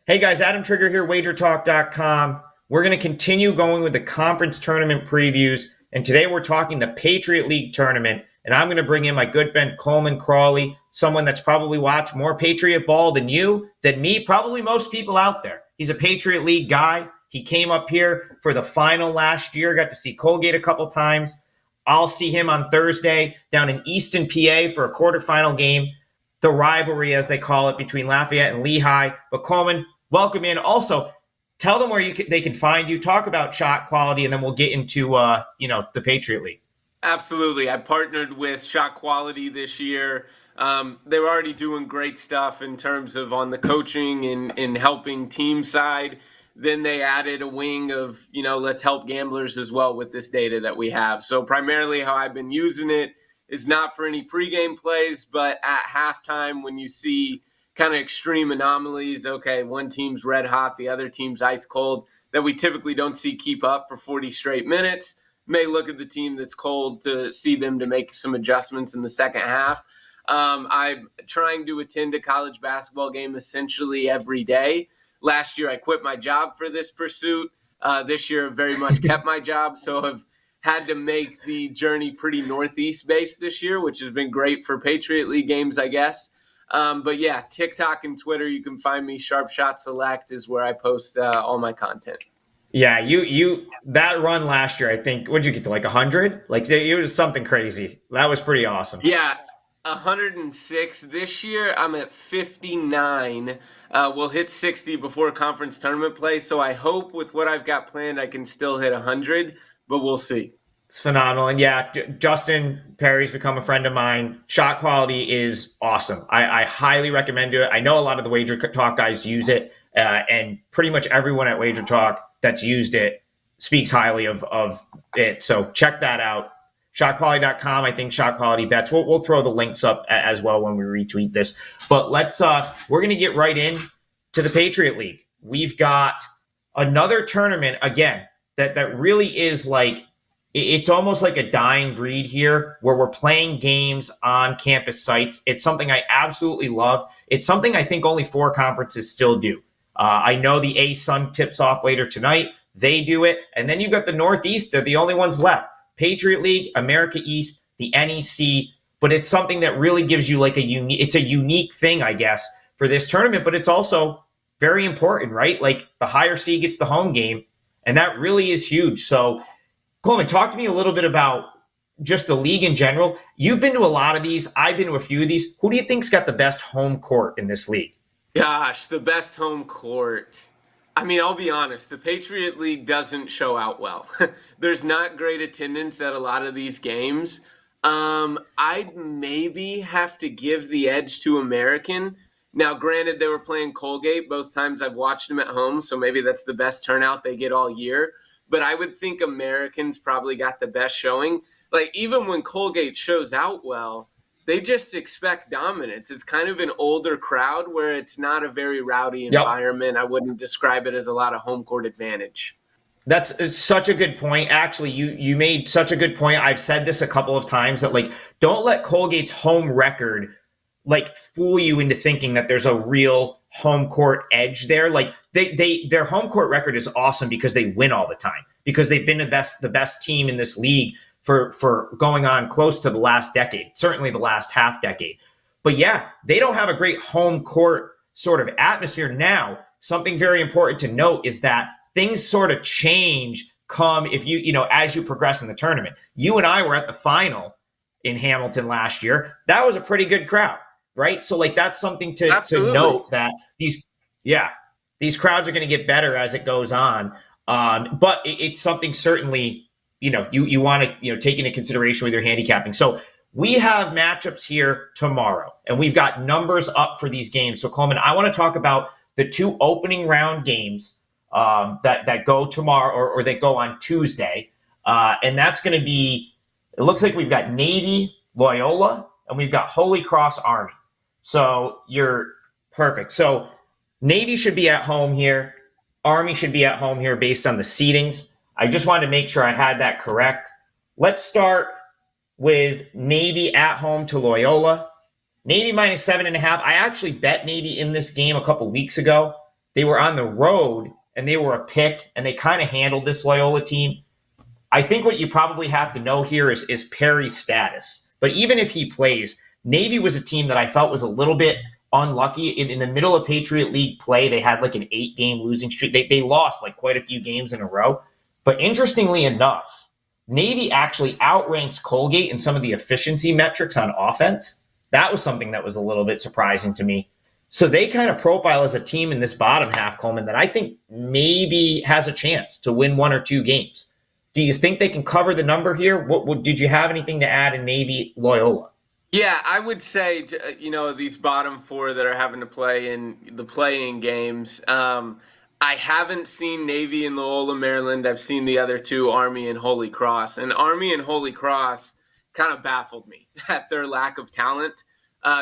Hey guys, Adam Trigger here, wagertalk.com. We're going to continue going with the conference tournament previews, and today we're talking the Patriot League tournament, and I'm going to bring in my good friend Coleman Crawley, someone that's probably watched more Patriot ball than you, than me, probably most people out there. He's a Patriot League guy. He came up here for the final last year, got to see Colgate a couple times. I'll see him on Thursday down in Easton, PA for a quarterfinal game, the rivalry, as they call it, between Lafayette and Lehigh. But Coleman, welcome in. Also, tell them where they can find you. Talk about shot quality, and then we'll get into the Patriot League. Absolutely. I partnered with Shot Quality this year. They were already doing great stuff in terms of on the coaching and helping team side. Then they added a wing of, let's help gamblers as well with this data that we have. So primarily how I've been using it is not for any pregame plays, but at halftime when you see kind of extreme anomalies, okay, one team's red hot, the other team's ice cold, that we typically don't see keep up for 40 straight minutes. May look at the team that's cold to see them to make some adjustments in the second half. I'm trying to attend a college basketball game essentially every day. Last year, I quit my job for this pursuit. This year, I've very much kept my job, so I've had to make the journey pretty Northeast-based this year, which has been great for Patriot League games, I guess. But yeah, TikTok and Twitter, you can find me. Sharp Shot Select is where I post all my content. Yeah, you that run last year, I think, what'd you get to, like 100? Like, it was something crazy. That was pretty awesome. Yeah, 106. This year, I'm at 59. We'll hit 60 before conference tournament play, so I hope with what I've got planned, I can still hit 100, but we'll see. It's phenomenal. And yeah, Justin Perry's become a friend of mine. Shot quality is awesome. I highly recommend it. I know a lot of the Wager Talk guys use it, and pretty much everyone at Wager Talk that's used it speaks highly of it. So check that out. Shotquality.com. I think Shot Quality Bets. We'll throw the links up as well when we retweet this. But we're going to get right in to the Patriot League. We've got another tournament, again, that really is like, it's almost like a dying breed here where we're playing games on campus sites. It's something I absolutely love. It's something I think only 4 conferences still do. I know the A-Sun tips off later tonight. They do it. And then you've got the Northeast. They're the only ones left. Patriot League, America East, the NEC. But it's something that really gives you like it's a unique thing, I guess, for this tournament. But it's also very important, right? Like the higher seed gets the home game. And that really is huge. So Coleman, talk to me a little bit about just the league in general. You've been to a lot of these. I've been to a few of these. Who do you think's got the best home court in this league? Gosh, the best home court. I mean, I'll be honest, the Patriot League doesn't show out well. There's not great attendance at a lot of these games. I'd maybe have to give the edge to American. Now, granted, they were playing Colgate both times I've watched them at home, so maybe that's the best turnout they get all year. But I would think Americans probably got the best showing. Like, even when Colgate shows out well, they just expect dominance. It's kind of an older crowd where it's not a very rowdy environment. Yep. I wouldn't describe it as a lot of home court advantage. That's such a good point. Actually, you made such a good point. I've said this a couple of times that, like, don't let Colgate's home record, like, fool you into thinking that there's a real home court edge there. Like, their home court record is awesome because they win all the time, because they've been the best team in this league for going on close to the last decade, certainly the last half decade. But yeah, they don't have a great home court sort of atmosphere. Now, something very important to note is that things sort of change if as you progress in the tournament. You and I were at the final in Hamilton last year. That was a pretty good crowd, right? So like, that's something to note, that these crowds are going to get better as it goes on. But it's something certainly, you want to, take into consideration with your handicapping. So we have matchups here tomorrow, and we've got numbers up for these games. So Coleman, I want to talk about the 2 opening round games that go tomorrow or that go on Tuesday. And that's going to be, it looks like we've got Navy, Loyola, and we've got Holy Cross Army. So you're perfect. So Navy should be at home here. Army should be at home here based on the seedings. I just wanted to make sure I had that correct. Let's start with Navy at home to Loyola. Navy minus 7.5. I actually bet Navy in this game a couple weeks ago. they were on the road and they were a pick and they kind of handled this Loyola team. I think what you probably have to know here is Perry's status. But even if he plays, Navy was a team that I felt was a little bit unlucky. In the middle of Patriot League play, they had like an 8-game losing streak. They lost like quite a few games in a row. But interestingly enough, Navy actually outranks Colgate in some of the efficiency metrics on offense. That was something that was a little bit surprising to me. So they kind of profile as a team in this bottom half, Coleman, that I think maybe has a chance to win 1 or 2 games. Do you think they can cover the number here? Did you have anything to add in Navy Loyola? Yeah, I would say, these bottom four that are having to play in the playing games. I haven't seen Navy and Loyola, Maryland. I've seen the other two, Army and Holy Cross. And Army and Holy Cross kind of baffled me at their lack of talent.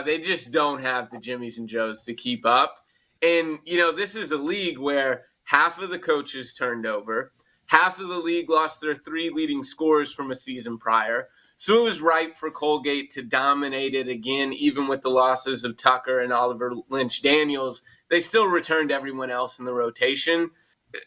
They just don't have the Jimmies and Joes to keep up. And, this is a league where half of the coaches turned over, half of the league lost their 3 leading scorers from a season prior. So it was right for Colgate to dominate it again, even with the losses of Tucker and Oliver Lynch Daniels. They still returned everyone else in the rotation.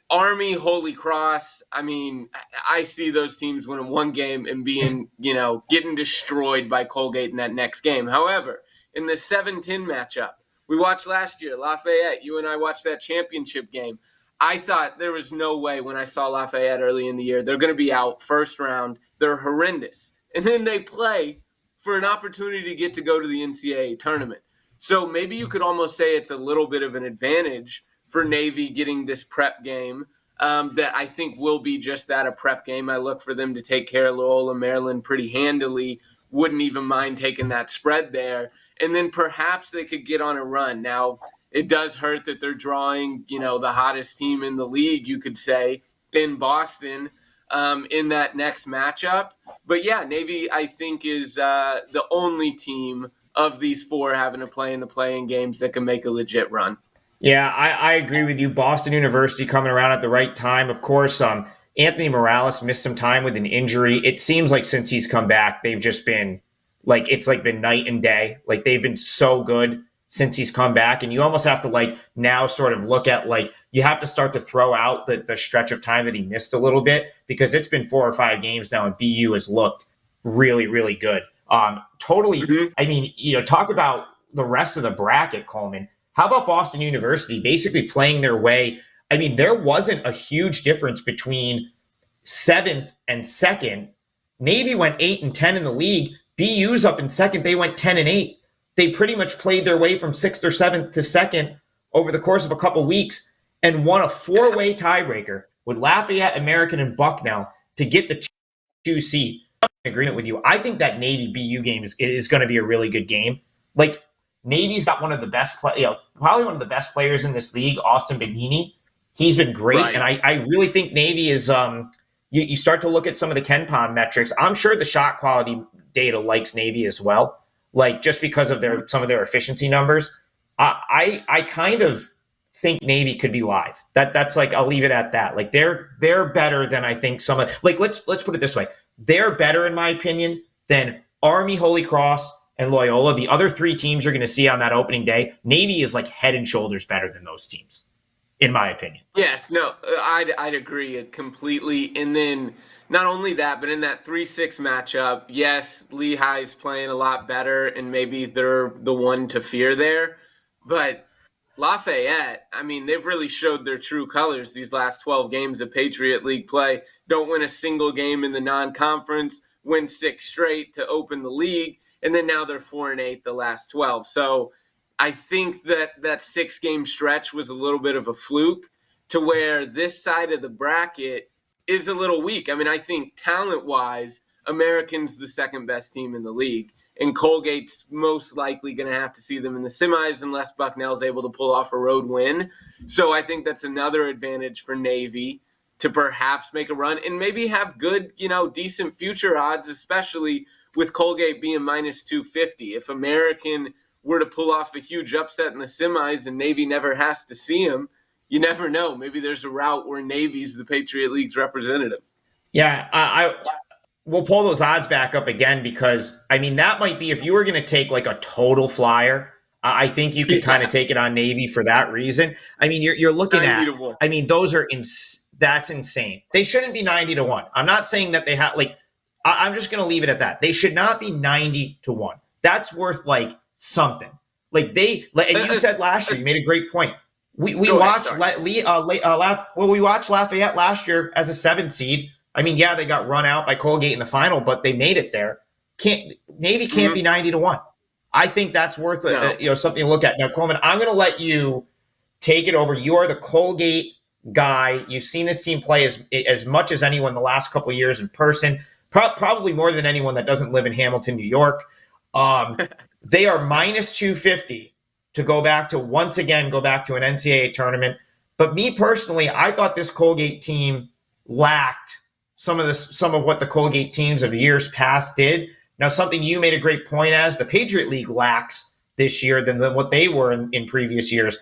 Army, Holy Cross, I see those teams winning 1 game and being, getting destroyed by Colgate in that next game. However, in the 7-10 matchup, we watched last year, Lafayette, you and I watched that championship game. I thought there was no way when I saw Lafayette early in the year, they're going to be out first round. They're horrendous. And then they play for an opportunity to get to go to the NCAA tournament. So maybe you could almost say it's a little bit of an advantage for Navy getting this prep game that I think will be just that, a prep game. I look for them to take care of Loyola, Maryland pretty handily. Wouldn't even mind taking that spread there. And then perhaps they could get on a run. Now, it does hurt that they're drawing, the hottest team in the league, you could say, in Boston in that next matchup. But yeah, Navy, I think, is the only team of these 4 having to play in the playing games that can make a legit run. Yeah, I agree with you. Boston University coming around at the right time. Of course, Anthony Morales missed some time with an injury. It seems like since he's come back, they've just been it's been night and day. Like they've been so good since he's come back. And you almost have to now sort of look at you have to start to throw out the stretch of time that he missed a little bit, because it's been 4 or 5 games now and BU has looked really, really good. Totally. Mm-hmm. Talk about the rest of the bracket, Coleman. How about Boston University basically playing their way? There wasn't a huge difference between 7th and 2nd. Navy went 8-10 in the league. BU's up in 2nd. They went 10-8. They pretty much played their way from 6th or 7th to 2nd over the course of a couple weeks and won a 4-way tiebreaker with Lafayette, American, and Bucknell to get the 2 seed. I'm in agreement with you. I think that Navy BU game is going to be a really good game. Navy's got one of the best, probably one of the best players in this league, Austin Benini. He's been great, right. And I really think Navy is. You start to look at some of the KenPom metrics. I'm sure the shot quality data likes Navy as well, just because of some of their efficiency numbers. I kind of think Navy could be live. That's I'll leave it at that. They're better than I think some of. Let's put it this way: they're better in my opinion than Army, Holy Cross, and Loyola. The other 3 teams you're going to see on that opening day, Navy is head and shoulders better than those teams, in my opinion. Yes, no, I'd agree completely. And then not only that, but in that 3-6 matchup, yes, Lehigh's playing a lot better, and maybe they're the one to fear there. But Lafayette, they've really showed their true colors these last 12 games of Patriot League play. Don't win a single game in the non-conference, win 6 straight to open the league. And then now they're 4-8 the last 12. So I think that 6-game stretch was a little bit of a fluke to where this side of the bracket is a little weak. I think talent-wise, American's the 2nd best team in the league. And Colgate's most likely going to have to see them in the semis unless Bucknell's able to pull off a road win. So I think that's another advantage for Navy to perhaps make a run and maybe have good, decent future odds, especially with Colgate being minus 250. If American were to pull off a huge upset in the semis and Navy never has to see him, you never know. Maybe there's a route where Navy's the Patriot League's representative. Yeah, we'll pull those odds back up again because, that might be, if you were going to take a total flyer I think you could kind of Yeah, take it on Navy for that reason. I mean, you're looking 90 at. to 1. I mean, those are that's insane. They shouldn't be 90 to 1. I'm not saying that they have like. I'm just going to leave it at that. They should not be 90 to 1. That's worth like something. Like and you said last year, you made a great point. We Go ahead, watched sorry. we watched Lafayette last year as a 7 seed. I mean, yeah, they got run out by Colgate in the final, but they made it there. Navy can't be 90 to 1. I think that's worth No. something to look at. Now, Coleman, I'm going to let you take it over. You are the Colgate guy. You've seen this team play as much as anyone the last couple of years in person, probably more than anyone that doesn't live in Hamilton, New York. They are minus 250 to go back to an NCAA tournament. But me personally, I thought this Colgate team lacked some of what the Colgate teams of years past did. Now, something you made a great point as the Patriot League lacks this year than what they were in previous years.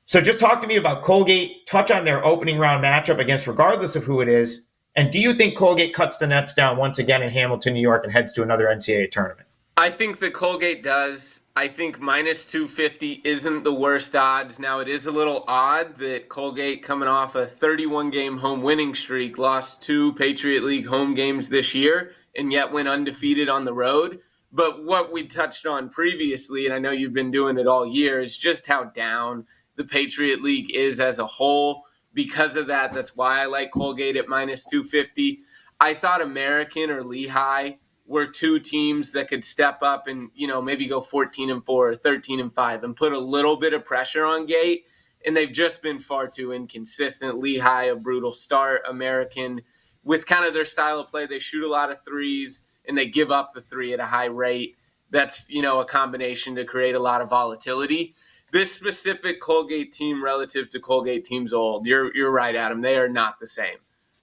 So just talk to me about Colgate, touch on their opening round matchup against regardless of who it is. And do you think Colgate cuts the nets down once again in Hamilton, New York and heads to another NCAA tournament? I think that Colgate does. I think minus 250 isn't the worst odds. Now, it is a little odd that Colgate, coming off a 31-game home winning streak, lost 2 Patriot League home games this year and yet went undefeated on the road. But what we touched on previously, and I know you've been doing it all year, is just how down the Patriot League is as a whole. Because of that, that's why I like Colgate at minus 250. I thought American or Lehigh were 2 teams that could step up and, maybe go 14-4 or 13-5 and put a little bit of pressure on Gate. And they've just been far too inconsistent. Lehigh, a brutal start. American, with kind of their style of play, they shoot a lot of threes and they give up the 3 at a high rate. That's, a combination to create a lot of volatility. This specific Colgate team relative to Colgate teams old, you're right, Adam. They are not the same.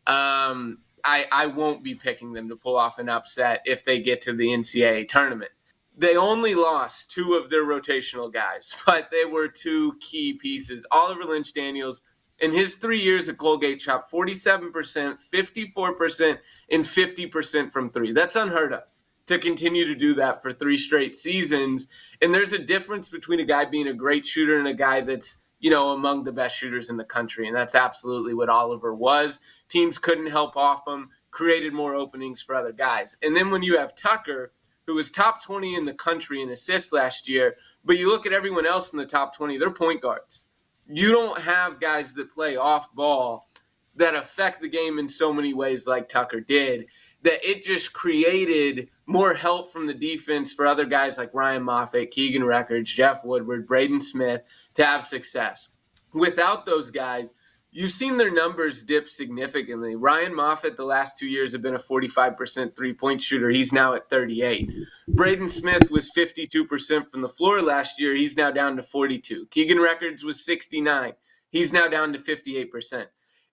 I won't be picking them to pull off an upset if they get to the NCAA tournament. They only lost 2 of their rotational guys, but they were 2 key pieces. Oliver Lynch-Daniels, in his 3 years at Colgate, shot 47%, 54%, and 50% from 3. That's unheard of to continue to do that for 3 straight seasons. And there's a difference between a guy being a great shooter and a guy that's among the best shooters in the country. And that's absolutely what Oliver was. Teams couldn't help off him, created more openings for other guys. And then when you have Tucker, who was top 20 in the country in assists last year, but you look at everyone else in the top 20, they're point guards. You don't have guys that play off ball that affect the game in so many ways like Tucker did, that it just created more help from the defense for other guys like Ryan Moffitt, Keegan Records, Jeff Woodward, Braden Smith to have success. Without those guys, you've seen their numbers dip significantly. Ryan Moffitt the last 2 years have been a 45% three-point shooter. He's now at 38. Braden Smith was 52% from the floor last year. He's now down to 42. Keegan Records was 69. He's now down to 58%.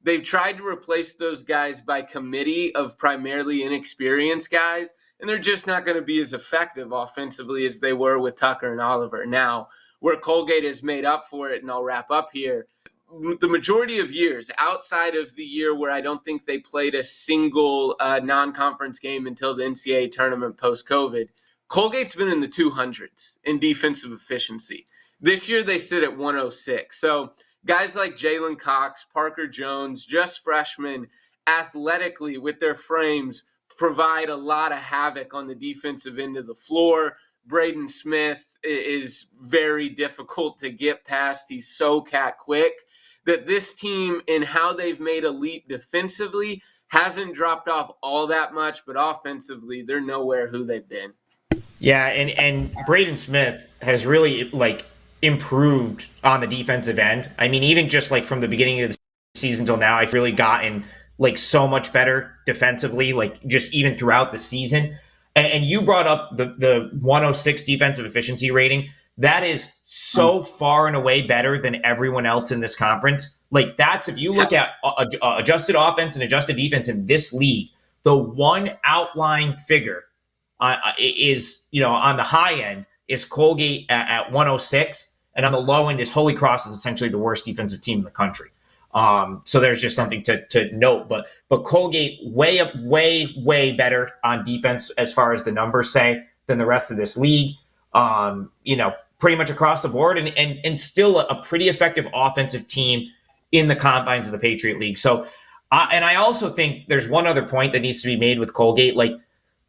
They've tried to replace those guys by committee of primarily inexperienced guys, and they're just not going to be as effective offensively as they were with Tucker and Oliver. Now, where Colgate has made up for it, and I'll wrap up here, the majority of years, outside of the year where I don't think they played a single non-conference game until the NCAA tournament post-COVID, Colgate's been in the 200s in defensive efficiency. This year they sit at 106. So guys like Jalen Cox, Parker Jones, just freshmen, athletically with their frames, provide a lot of havoc on the defensive end of the floor. Braden Smith is very difficult to get past. He's so cat quick that this team, in how they've made a leap defensively, hasn't dropped off all that much, but offensively, they're nowhere who they've been. Yeah, and Braden Smith has really improved on the defensive end. I mean, even just from the beginning of the season till now, I've really gotten so much better defensively, just even throughout the season. And you brought up the 106 defensive efficiency rating. That is so far and away better than everyone else in this conference. That's, if you look at adjusted offense and adjusted defense in this league, the one outlying figure is, on the high end is Colgate at 106, and on the low end is Holy Cross is essentially the worst defensive team in the country. So there's just something to note, but Colgate way better on defense as far as the numbers say than the rest of this league. pretty much across the board, and still a pretty effective offensive team in the confines of the Patriot League. So, and I also think there's one other point that needs to be made with Colgate. Like,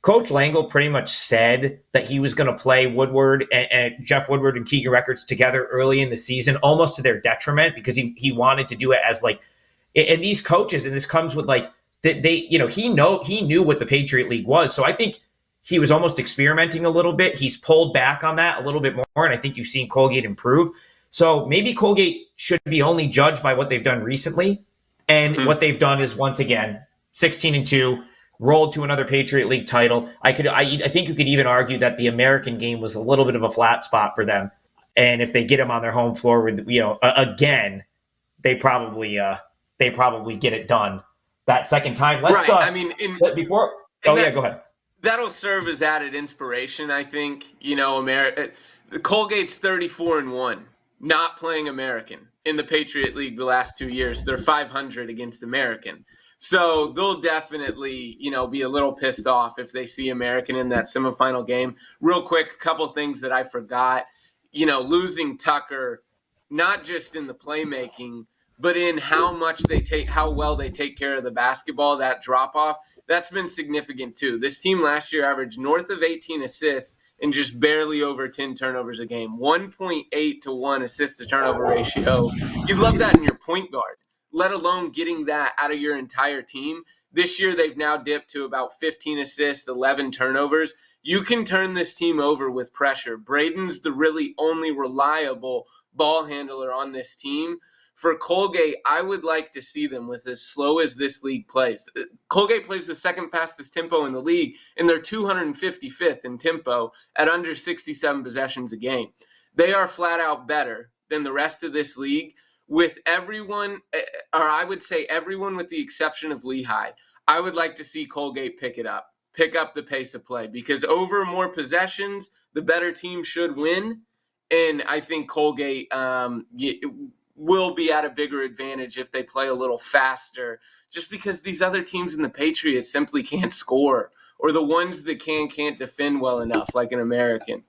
Coach Langle pretty much said that he was going to play Woodward and Jeff Woodward and Keegan Records together early in the season, almost to their detriment, because he wanted to do it as like, and these coaches, and this comes with like they he knew what the Patriot League was. So I think he was almost experimenting a little bit. He's pulled back on that a little bit more, and I think you've seen Colgate improve. So maybe Colgate should be only judged by what they've done recently, and what they've done is, once again, 16-2. Rolled to another Patriot League title. I think you could even argue that the American game was a little bit of a flat spot for them. And if they get them on their home floor with, again, they probably get it done that second time. Let's right. I mean, go ahead. That'll serve as added inspiration, I think. Colgate's 34-1, not playing American in the Patriot League the last 2 years. They're 500 against American. So they'll definitely, be a little pissed off if they see American in that semifinal game. Real quick, a couple things that I forgot. Losing Tucker, not just in the playmaking, but in how well they take care of the basketball, that drop off, that's been significant too. This team last year averaged north of 18 assists and just barely over 10 turnovers a game. 1.8 to 1 assist to turnover ratio. You'd love that in your point guard, let alone getting that out of your entire team. This year, they've now dipped to about 15 assists, 11 turnovers. You can turn this team over with pressure. Braden's the really only reliable ball handler on this team. For Colgate, I would like to see them with as slow as this league plays. Colgate plays the second fastest tempo in the league, and they're 255th in tempo at under 67 possessions a game. They are flat out better than the rest of this league. With everyone, or I would say everyone with the exception of Lehigh, I would like to see Colgate pick up the pace of play, because over more possessions, the better team should win. And I think Colgate will be at a bigger advantage if they play a little faster, just because these other teams in the Patriots simply can't score, or the ones that can't defend well enough, like an American.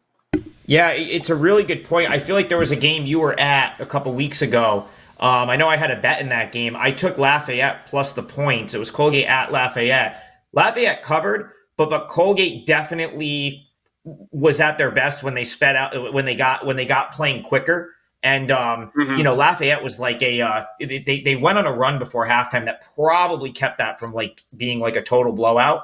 Yeah, it's a really good point. I feel like there was a game you were at a couple weeks ago. I know I had a bet in that game. I took Lafayette plus the points. It was Colgate at Lafayette. Lafayette covered, but Colgate definitely was at their best when they sped out, when they got playing quicker. And Lafayette was like they went on a run before halftime that probably kept that from like being like a total blowout.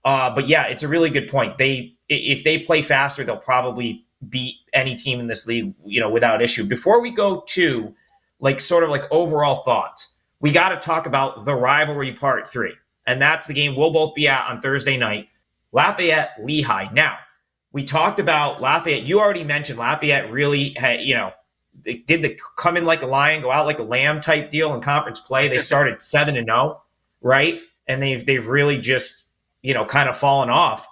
But yeah, it's a really good point. If they play faster, they'll probably beat any team in this league, without issue. Before we go to sort of overall thoughts, we got to talk about the rivalry part 3. And that's the game we'll both be at on Thursday night, Lafayette Lehigh. Now, we talked about Lafayette. You already mentioned Lafayette really had, they did the come in like a lion, go out like a lamb type deal in conference play. They started 7-0, right? And they've really just, kind of fallen off.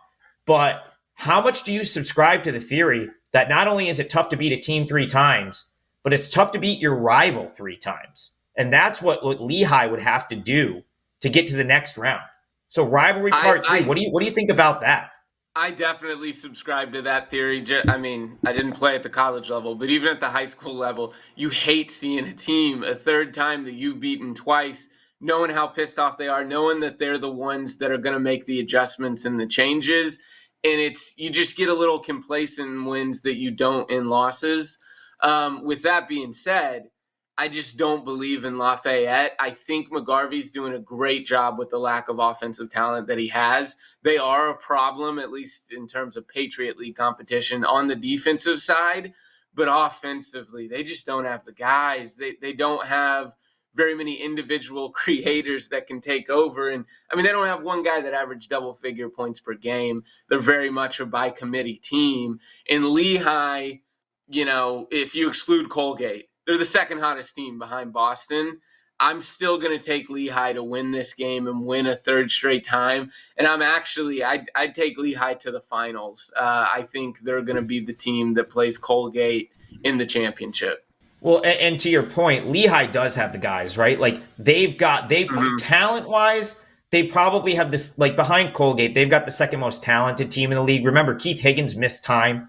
But how much do you subscribe to the theory that not only is it tough to beat a team 3 times, but it's tough to beat your rival 3 times? And that's what Lehigh would have to do to get to the next round. So rivalry part 3, what do you think about that? I definitely subscribe to that theory. I mean, I didn't play at the college level, but even at the high school level, you hate seeing a team a third time that you've beaten twice, knowing how pissed off they are, knowing that they're the ones that are going to make the adjustments and the changes. And you just get a little complacent in wins that you don't in losses. With that being said, I just don't believe in Lafayette. I think McGarvey's doing a great job with the lack of offensive talent that he has. They are a problem, at least in terms of Patriot League competition on the defensive side, but offensively, they just don't have the guys. They don't have very many individual creators that can take over. And I mean, they don't have one guy that averaged double-figure points per game. They're very much a by-committee team. In Lehigh, if you exclude Colgate, they're the second hottest team behind Boston. I'm still going to take Lehigh to win this game and win a third straight time. And I'd take Lehigh to the finals. I think they're going to be the team that plays Colgate in the championship. Well, and to your point, Lehigh does have the guys, right? Like talent-wise, they probably have this, behind Colgate, they've got the second most talented team in the league. Remember, Keith Higgins missed time.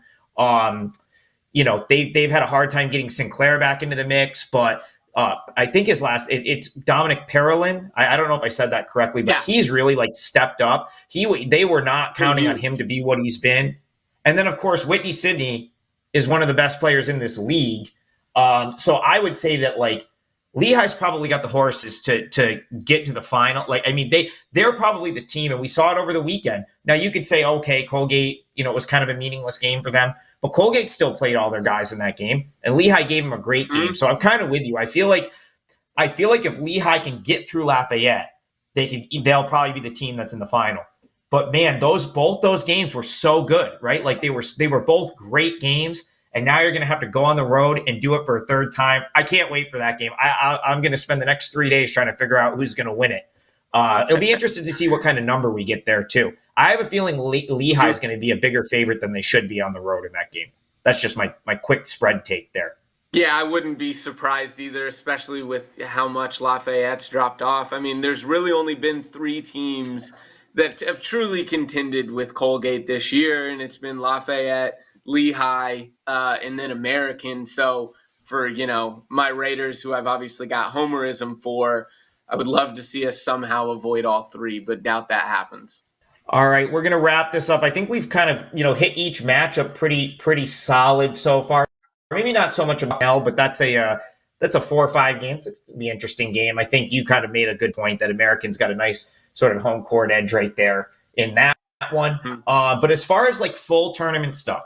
they've had a hard time getting Sinclair back into the mix, but I think his it's Dominic Parolin. I don't know if I said that correctly, but he's really like stepped up. They were not counting on him to be what he's been. And then of course, Whitney Sidney is one of the best players in this league. So I would say that like Lehigh's probably got the horses to get to the final. Like, I mean, they're probably the team, and we saw it over the weekend. Now you could say, okay, Colgate, it was kind of a meaningless game for them, but Colgate still played all their guys in that game, and Lehigh gave them a great game. So I'm kind of with you. I feel like if Lehigh can get through Lafayette, they'll probably be the team that's in the final. But man, both those games were so good, right? Like they were both great games. And now you're going to have to go on the road and do it for a third time. I can't wait for that game. I'm going to spend the next 3 days trying to figure out who's going to win it. It'll be interesting to see what kind of number we get there, too. I have a feeling Lehigh is going to be a bigger favorite than they should be on the road in that game. That's just my quick spread take there. Yeah, I wouldn't be surprised either, especially with how much Lafayette's dropped off. I mean, there's really only been 3 teams that have truly contended with Colgate this year, and it's been Lafayette, Lehigh, and then American. So for, my Raiders, who I've obviously got homerism for, I would love to see us somehow avoid all 3, but doubt that happens. All right, we're going to wrap this up. I think we've kind of, hit each matchup pretty solid so far. Maybe not so much about L, but that's a 4 or 5 games. It's going to be an interesting game. I think you kind of made a good point that Americans got a nice sort of home court edge right there in that one. But as far as like full tournament stuff,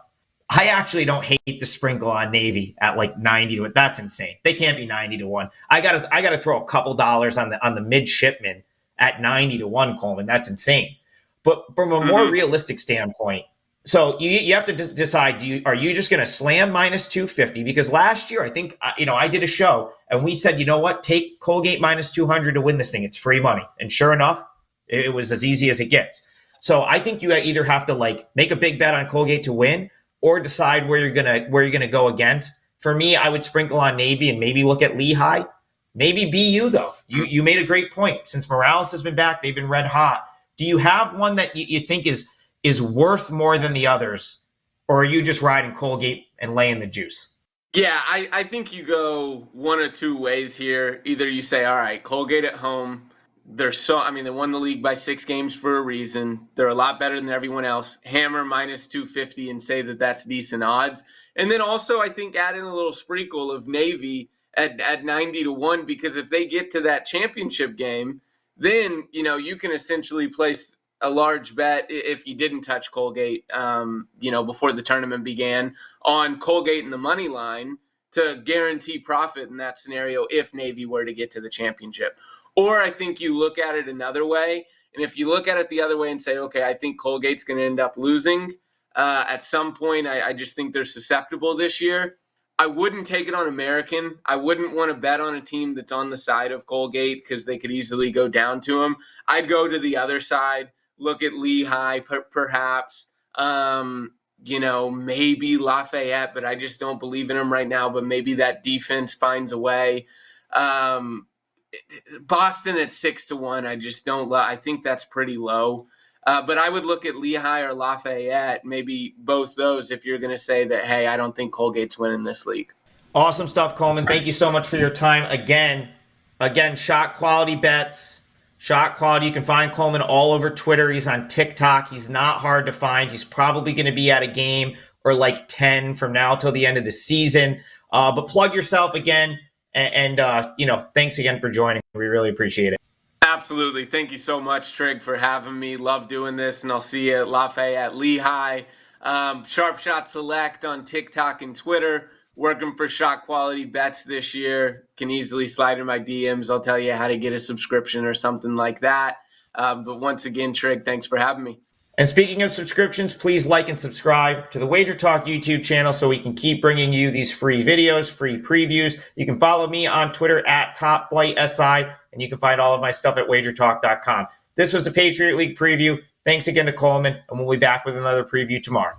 I actually don't hate the sprinkle on Navy at like 90 to 1. That's insane. They can't be 90 to 1. I gotta throw a couple dollars on the midshipman at 90 to 1, Coleman. That's insane. But from a more realistic standpoint, so you have to decide: are you just going to slam minus 250? Because last year, I think I did a show and we said, you know what, take Colgate minus 200 to win this thing. It's free money, and sure enough, it was as easy as it gets. So I think you either have to like make a big bet on Colgate to win, or decide where you're gonna go against. For me, I would sprinkle on Navy and maybe look at Lehigh. Maybe BU though. You made a great point. Since Morales has been back, they've been red hot. Do you have one that you think is worth more than the others, or are you just riding Colgate and laying the juice? Yeah, I think you go one or two ways here. Either you say, all right, Colgate at home. They won the league by 6 games for a reason. They're a lot better than everyone else. Hammer minus 250 and say that that's decent odds. And then also I think add in a little sprinkle of Navy at 90 to 1, because if they get to that championship game, then, you can essentially place a large bet if you didn't touch Colgate, before the tournament began, on Colgate in the money line to guarantee profit in that scenario if Navy were to get to the championship. Or I think you look at it another way, and if you look at it the other way and say, okay, I think Colgate's going to end up losing at some point. I just think they're susceptible this year. I wouldn't take it on American. I wouldn't want to bet on a team that's on the side of Colgate because they could easily go down to them. I'd go to the other side, look at Lehigh perhaps, maybe Lafayette, but I just don't believe in them right now. But maybe that defense finds a way. Boston at 6 to 1, I just don't. I think that's pretty low. But I would look at Lehigh or Lafayette, maybe both those, if you're going to say that, hey, I don't think Colgate's winning this league. Awesome stuff, Coleman. Thank you so much for your time. Again, shot quality bets, shot quality. You can find Coleman all over Twitter. He's on TikTok. He's not hard to find. He's probably going to be at a game or like 10 from now till the end of the season. But plug yourself again. And thanks again for joining. We really appreciate it. Absolutely. Thank you so much, Trig, for having me. Love doing this, and I'll see you at Lafayette, Lehigh. Sharp Shot Select on TikTok and Twitter. Working for shot quality bets this year. Can easily slide in my DMs. I'll tell you how to get a subscription or something like that. But once again, Trig, thanks for having me. And speaking of subscriptions, please like and subscribe to the Wager Talk YouTube channel so we can keep bringing you these free videos, free previews. You can follow me on Twitter at TopFlightSI, and you can find all of my stuff at wagertalk.com. This was the Patriot League preview. Thanks again to Coleman, and we'll be back with another preview tomorrow.